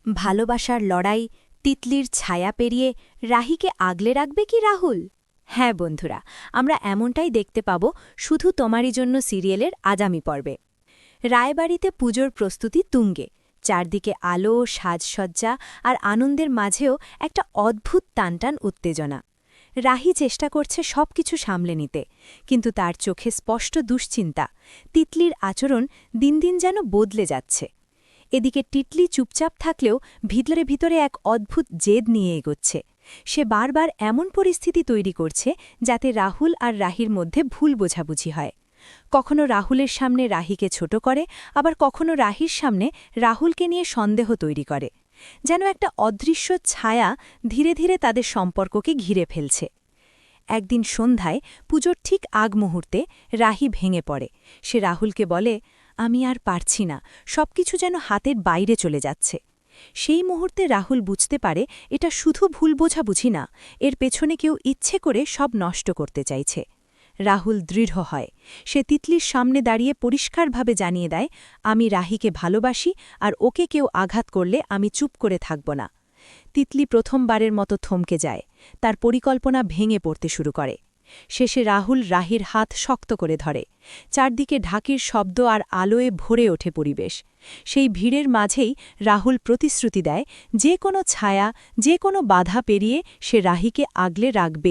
ভালোবাসার লড়াই, তিতলির ছায়া পেরিয়ে রাহিকে আগলে রাখবে কি রাহুল? হ্যাঁ বন্ধুরা, আমরা এমনটাই দেখতে পাব শুধু তোমারই জন্য সিরিয়ালের আগামী পর্বে। রায়বাড়িতে পুজোর প্রস্তুতি তুঙ্গে, চারদিকে আলো, সাজসজ্জা আর আনন্দের মাঝেও একটা অদ্ভুত টানটান উত্তেজনা। রাহি চেষ্টা করছে সবকিছু সামলে নিতে, কিন্তু তার চোখে স্পষ্ট দুশ্চিন্তা। তিতলির আচরণ দিন দিন যেন বদলে যাচ্ছে। এদিকে টিটলি চুপচাপ থাকলেও ভিতরে ভিতরে এক অদ্ভুত জেদ নিয়ে এগোচ্ছে। সে বারবার এমন পরিস্থিতি তৈরি করছে যাতে রাহুল আর রাহির মধ্যে ভুল বোঝাবুঝি হয়। কখনো রাহুলের সামনে রাহিকে ছোট করে, আবার কখনো রাহির সামনে রাহুলকে নিয়ে সন্দেহ তৈরি করে। যেন একটা অদৃশ্য ছায়া ধীরে ধীরে তাদের সম্পর্ককে ঘিরে ফেলছে। একদিন সন্ধ্যায় পুজোর ঠিক আগ মুহূর্তে রাহি ভেঙে পড়ে। সে রাহুলকে বলে, আমি আর পারছি না, সবকিছু যেন হাতের বাইরে চলে যাচ্ছে। সেই মুহূর্তে রাহুল বুঝতে পারে এটা শুধু ভুল বোঝাবুঝি না, এর পেছনে কেউ ইচ্ছে করে সব নষ্ট করতে চাইছে। রাহুল দৃঢ় হয়। সে তিতলির সামনে দাঁড়িয়ে পরিষ্কারভাবে জানিয়ে দেয়, আমি রাহিকে ভালোবাসি, আর ওকে কেউ আঘাত করলে আমি চুপ করে থাকব না। তিতলি প্রথমবারের মতো থমকে যায়। তার পরিকল্পনা ভেঙে পড়তে শুরু করে। শেষে রাহুল রাহির হাত শক্ত করে ধরে। চারদিকে ঢাকির শব্দ আর আলোয় ভরে ওঠে পরিবেশ। সেই ভিড়ের মাঝেই রাহুল প্রতিশ্রুতি দেয়, যে কোনো ছায়া, যে কোনো বাধা পেরিয়ে সে রাহিকে আগলে রাখবেই।